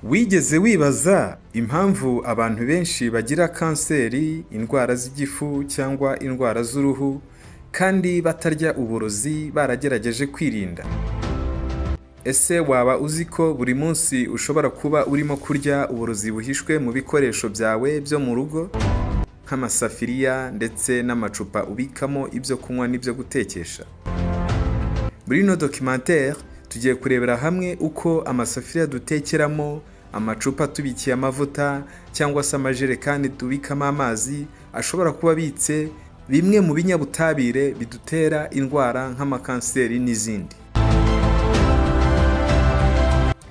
Wigeze wibaza impamvu abantu benshi bagira kanseri, indwara z'igifu cyangwa indwara z'uruhu kandi batarya uburozi baragerageje kwirinda? Ese waba uzi ko buri munsi ushobora kuba urimo kurya uburozi buhishwe mu bikoresho byawe byo mu rugo nk'amasafuriya ndetse n'amacupa ubikamo ibyo kunywa n'ibyo gutekesha? Muri ino documentaire tugiye kurebera hamwe uko amasafuriya dutekeramo, amacupa tubikiye amavuta cyangwa se amajerekani tubikamo amazi ashobora kuba abitse bimwe mu binyabutabire bidutera indwara nk'amakanseri n'izindi.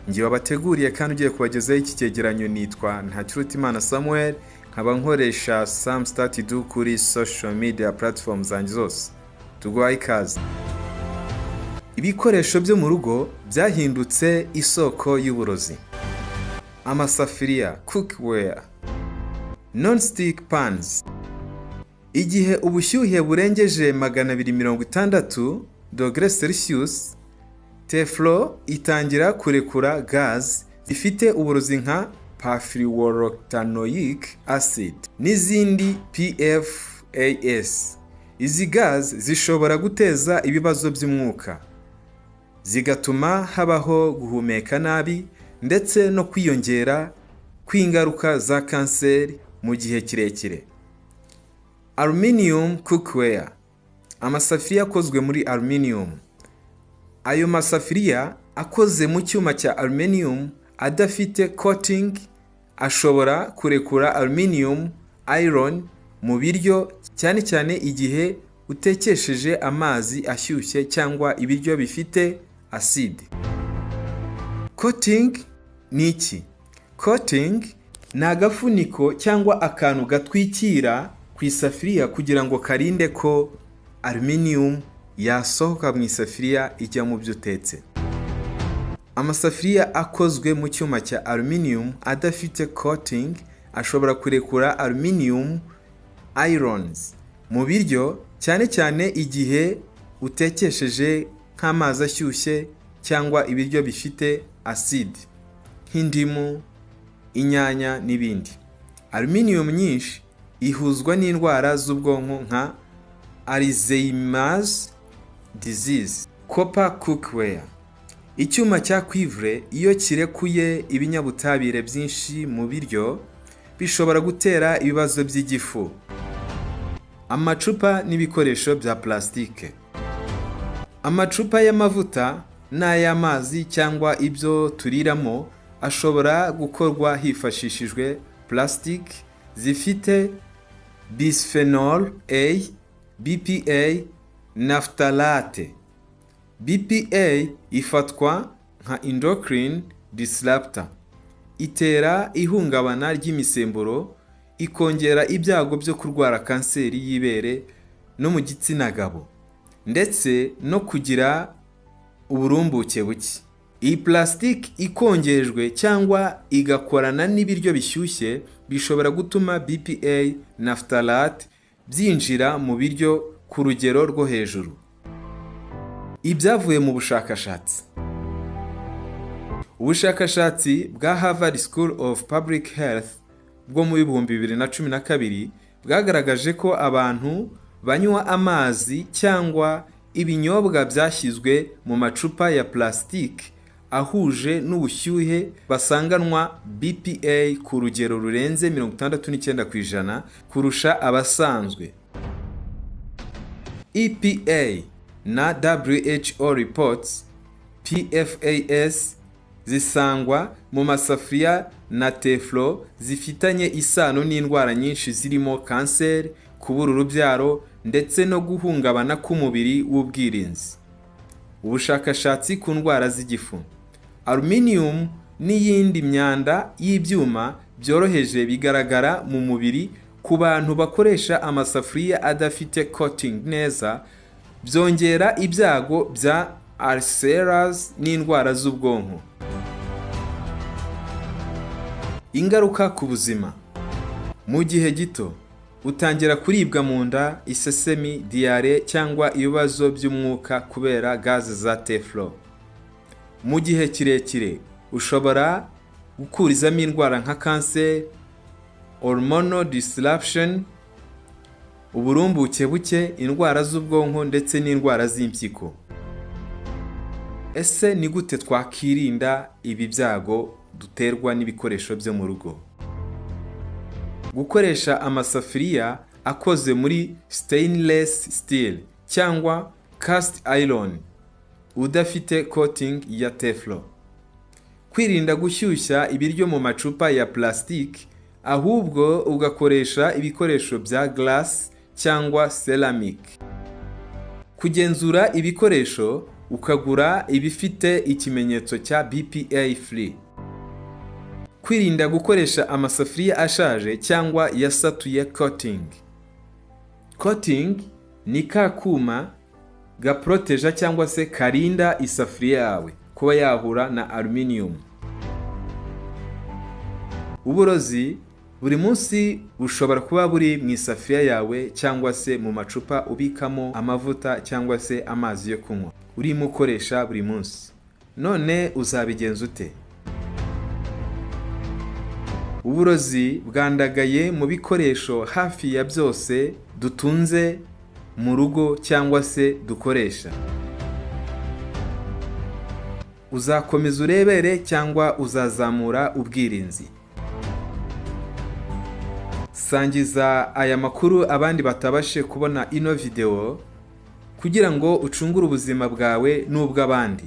Ngiye wabateguriye kandi ugiye kubagezaho iki cyegeranyo nitwa Ntakirutimana Samuel, nkaba nkoresha Sam Start Do kuri social media platforms zanjye zose. Tuguhaye ikaze. Ibikoresho byo mu rugo byahindutse isoko y'uburozi. Amasafuriya, cookware, non-stick pans. Igihe ubushyuhe burengeje 260 degrees Celsius, Teflon itangira kurekura gaz zifite uburozi nka perfluorooctanoic acid n'izindi PFAS. Izi gaz zishobora guteza ibibazo by'umwuka, zigatuma habaho guhumeka nabi ndetse no kwiyongera kw'ingaruka za kanseri mu gihe kirekire. Aluminium cookware, amasafuriya akozwe muri aluminium. Ayo masafuriya akoze mu cyuma cya aluminium adafite coating ashobora kurekura aluminium iron mu biryo, cyane cyane igihe utekesheje amazi ashyushye cyangwa ibiryo bifite acide. Coating ni iki? Coating ni agafuniko cyangwa akantu gatwikira ku isafuriya kugira ngo karinde ko aluminium yasohoka mu isafuriya ijya mu byo utetse. Amasafuriya akozwe mu cyuma cya aluminium adafite coating ashobora kurekura aluminium ions mu biryo, cyane cyane igihe utekesheje nk'amazi ashyushye cyangwa ibiryo bifite acide nk'indimu, inyanya n'ibindi. Aluminium nyinshi ihuzwa n'indwara z'ubwonko nka Alzheimer's disease. Copper cookware, icyuma cya cuivre iyo kirekuye ibinyabutabire byinshi mu biryo bishobora gutera ibibazo by'igifu. Amacupa n'ibikoresho bya plastike. Amacupa y'amavuta n'ay'amazi cyangwa ibyo turiramo ashobora gukorwa hifashishijwe plastic zifite bisphenol A, BPA, naphthalate. BPA ifatwa nka endocrine disruptor, itera ihungabana ry'imisemburo, ikongera ibyago byo kurwara kanseri y'ibere no mu gitsina gabo ndetse no kugira uburumbuke buke. Iyi plastic ikongejwe cyangwa igakorana n'ibiryo bishyushye bishobora gutuma BPA na phthalate byinjira mu biryo ku rugero rwo hejuru. Ibyavuye mu bushakashatsi. Ubushakashatsi bwa Harvard School of Public Health bwo mu 2012 bwagaragaje ko abantu banywa amazi cyangwa ibinyobwa byashyizwe mu macupa ya plastic ahuje n'ubushyuhe basanganwa BPA ku rugero rurenze 69% kurusha abasanzwe. EPA na WHO reports PFAS zisangwa mu masafuriya na Teflon zifitanye isano n'indwara nyinshi zirimo kanseri, kubura urubyaro ndetse no guhungabana k'umubiri w'ubwirinzi. Ubushakashatsi ku ndwara z'igifu. Aluminium n'iyindi myanda y'ibyuma byoroheje bigaragara mu mubiri ku bantu bakoresha amasafuriya adafite coating neza, byongera ibyago bya ulcers n'indwara z'ubwonko. Ingaruka ku buzima. Mu gihe gito utangira kuribwa mu nda, isesemi, diare cyangwa ibibazo by'umwuka kubera gaze za Teflon. Mu gihe kirekire ushobora gukurizamo indwara nka kanseri, hormonal disruption, uburumbuke buke, indwara z'ubwonko ndetse n'indwara z'impyiko. Ese ni gute twakirinda ibi byago duterwa n'ibikoresho byo mu rugo? Gukoresha amasafuriya akoze muri stainless steel cyangwa cast iron udafite coating ya teflon. Kwirinda gushyushya ibiryo mu macupa ya plastic, ahubwo ugakoresha ibikoresho bya glass cyangwa ceramic. Kugenzura ibikoresho ukagura ibifite ikimenyetso cya BPA free. Kwirinda gukoresha amasafuriya ashaje cyangwa yasatuye coating. Coating ni ka kuma gaproteja cyangwa se karinda isafuriya yawe kuba yahura na aluminium. Uburozi buri munsi bushobora kuba buri mu isafuriya yawe cyangwa se mu macupa ubikamo amavuta cyangwa se amazi yo kunywa urimo ukoresha buri munsi. None uzabigenza ute? Uburozi bwandagaye mu bikoresho hafi ya byose dutunze mu rugo cyangwa se dukoresha. Uzakomeza urebere cyangwa uzazamura ubwirinzi? Sangiza aya makuru abandi batabashe kubona ino video kugira ngo ucungure ubuzima bwawe n'ubw'abandi.